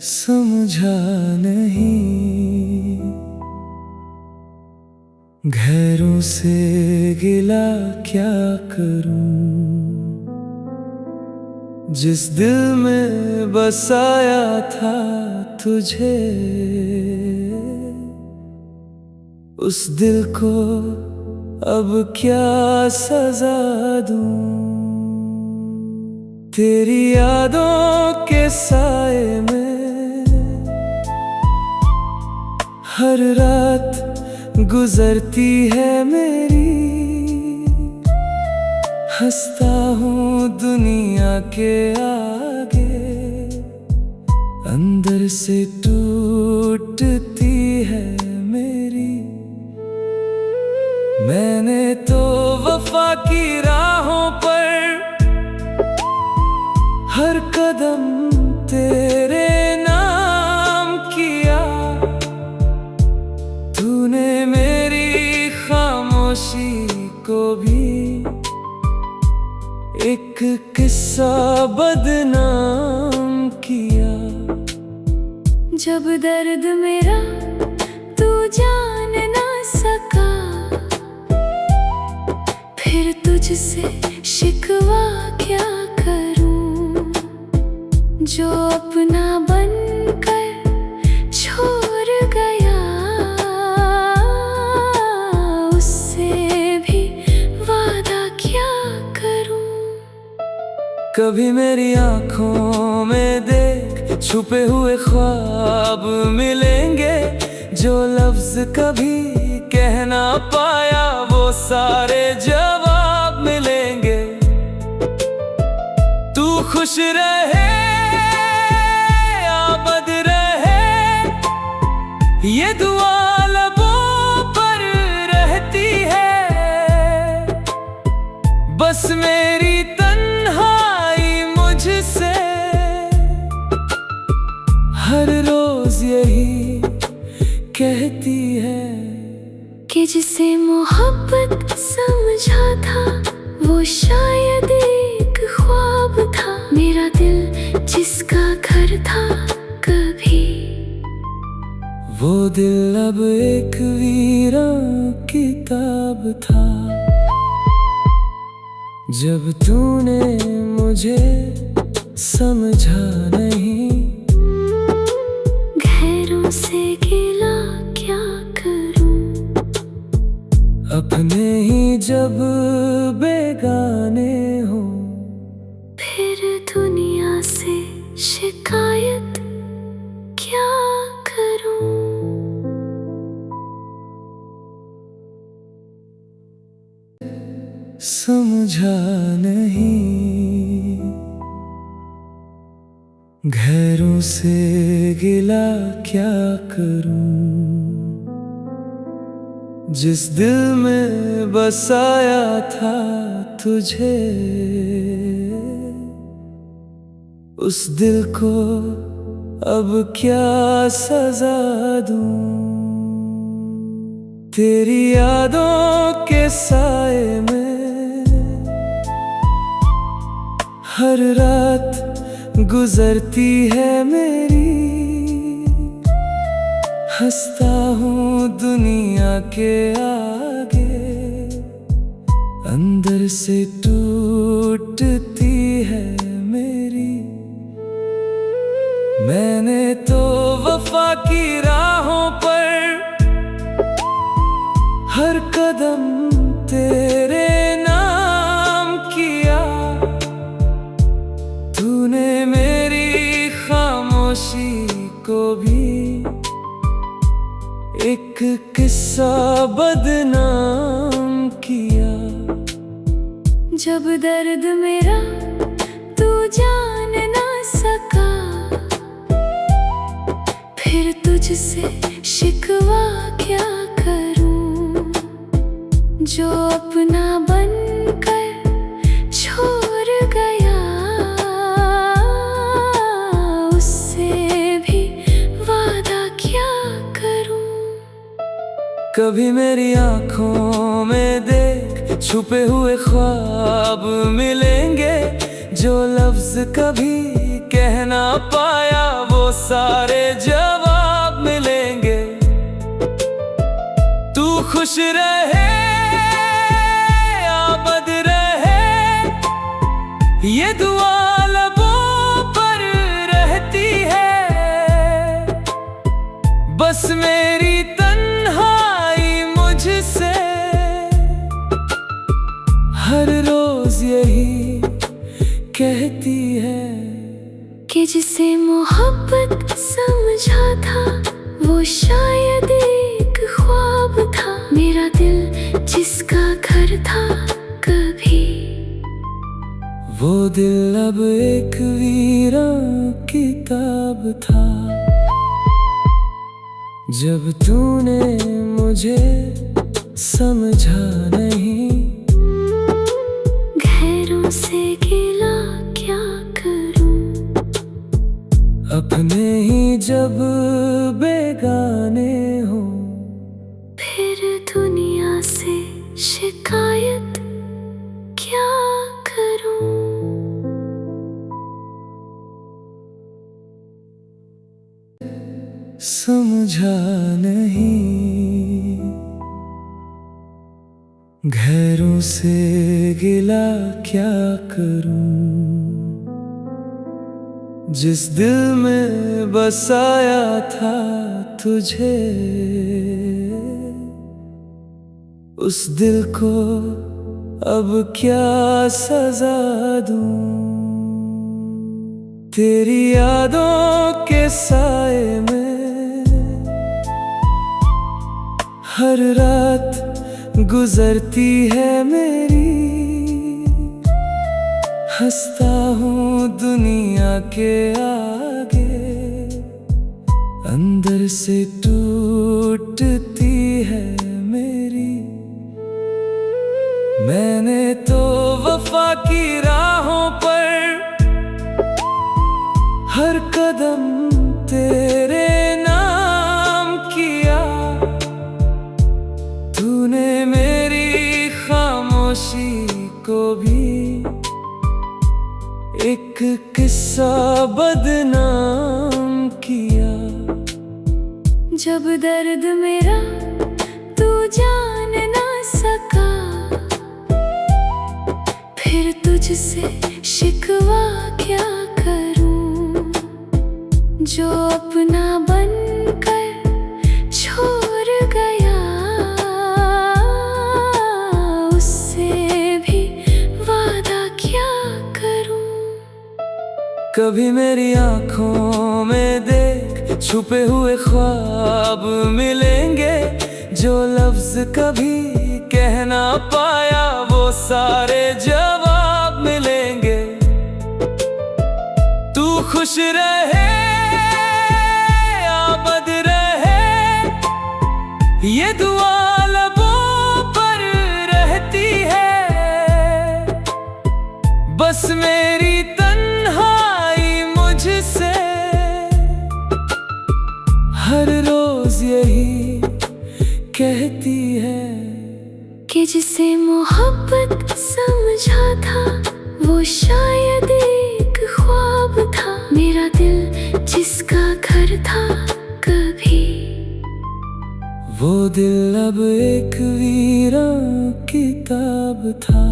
समझा नहीं, घरों से गिला क्या करूं, जिस दिल में बसाया था तुझे, उस दिल को अब क्या सजा दूं। तेरी यादों के साए में हर रात गुजरती है मेरी, हंसता हूँ दुनिया के आगे, अंदर से टूटती है मेरी। मैंने तो वफा की राहों पर हर कदम तेरे नाम किया, तूने मेरी खामोशी को भी एक किस्सा बदनाम किया। जब दर्द मेरा तू जान ना सका, फिर तुझसे शिकवा क्या करूं, जो अपना बनकर छोड़ गया, उससे भी वादा क्या करूं। कभी मेरी आँखों में देख छुपे हुए ख्वाब मिलेंगे, जो लफ्ज कभी कह ना पाया वो सारे जवाब मिलेंगे। तू खुश रहे आबाद रहे, ये दुआ लबों पर रहती है, बस मेरी तन्हाई मुझसे हर रोज यही कहती है कि जिसे मोहब्बत समझा था वो शायद एक ख्वाब था, मेरा दिल जिसका घर था कभी, वो दिल अब एक वीरान किताब था। जब तूने मुझे समझा नहीं, घरों से गिला क्या करूं, अपने ही जब बेगाने हो, फिर दुनिया से शिकायत क्या करूं। समझा नहीं, घरों से गिला क्या करूं, जिस दिल में बसाया था तुझे, उस दिल को अब क्या सजा दूं। तेरी यादों के साए में हर रात गुजरती है मेरी, हंसता हूँ दुनिया के आगे, अंदर से टूटती है मेरी। मैंने तो वफा की राहों पर हर कदम तेरे नाम किया, तूने मेरी खामोशी को भी एक किस्सा बदनाम किया। जब दर्द मेरा तू जान ना सका, फिर तुझसे शिकवा क्या करूं, जो अपना बनकर छोड़ गया, उससे भी वादा क्या करूं। कभी मेरी आँखों में देख छुपे हुए ख्वाब मिलेंगे, जो लफ्ज कभी कह ना पाया वो सारे जवाब मिलेंगे। तू खुश रहे, आबाद रहे, ये दुआ लबों पर रहती है। बस मेरी तन्हाई मुझसे हर रोज यही कहती है कि जिसे मोहब्बत समझा था वो शायद एक ख्वाब था। मेरा दिल जिसका घर था कभी, वो दिल अब एक वीरान किताब था। जब तूने मुझे समझा नहीं, गैरों से गिला क्या करूं। अपने ही जब बेगाने हो, फिर दुनिया से शिकायत क्या करूं। समझा नहीं, गैरों से गिला क्या करूं। जिस दिल में बसाया था तुझे, उस दिल को अब क्या सजा दूं। तेरी यादों के साए में हर रात गुजरती है मेरी। हंसता हूँ दुनिया के आगे, अंदर से टूटती है मेरी। मैंने तो वफा की राहों पर हर कदम तेरे नाम किया। तूने मेरी खामोशी को भी एक किस्सा बदनाम किया। जब दर्द मेरा तू जान ना सका, फिर तुझसे शिकवा क्या करूं। जो अपना बनकर छोड़ गया, उससे भी वादा क्या करूं। कभी मेरी आंखों में देख, छुपे हुए ख्वाब मिलेंगे। जो लफ्ज कभी कह ना पाया, वो सारे जवाब मिलेंगे। तू खुश रहे, आबाद रहे, ये दुआ लबों पर रहती है। बस मेरी तन्हाई मुझसे हर रोज यही कहती है कि जिसे मोहब्बत समझा था वो शायद एक ख्वाब था। मेरा दिल जिसका घर था कभी, वो दिल अब एक वीरान किताब था।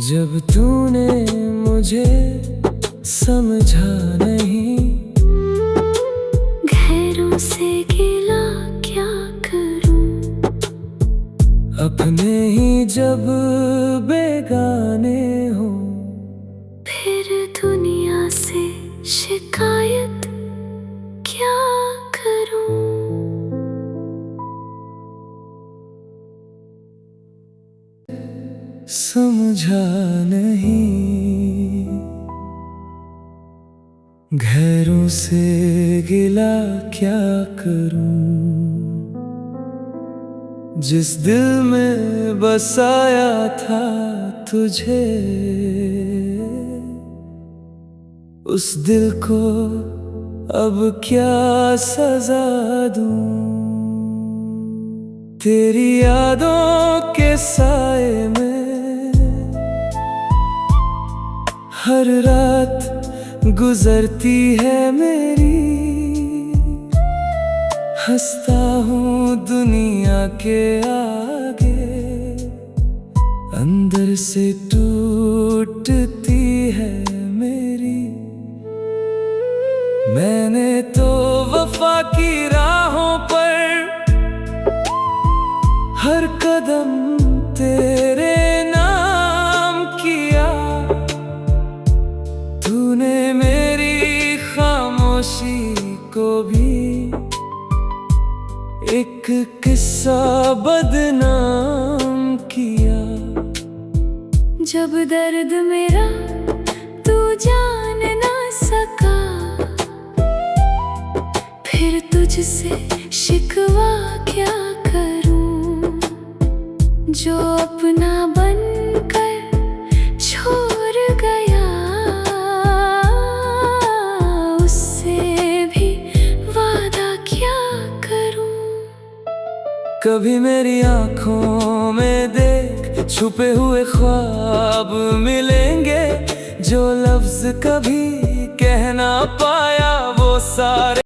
जब तूने मुझे समझा नहीं, गैरों से गिला क्या करूं। अपने ही जब बेगाने हो, फिर दुनिया से शिकायत क्या करूं। समझा नहीं, गैरों से गिला क्या करूं। जिस दिल में बसाया था तुझे, उस दिल को अब क्या सजा दूं। तेरी यादों के साए में हर रात गुजरती है मेरी। हंसता हूँ दुनिया के आगे, अंदर से टूटती है मेरी। मैंने तो वफा की राहों पर हर कदम तेरे नाम किया। तूने मेरी खामोशी को भी एक किस्सा बदनाम किया। जब दर्द मेरा तू जान ना सका, फिर तुझसे शिकवा क्या करूं। जो अपना बनकर छोड़ गया, उससे भी वादा क्या करूं। कभी मेरी आँखों में देख, छुपे हुए ख्वाब मिलेंगे। जो लफ्ज कभी कह ना पाया वो सारे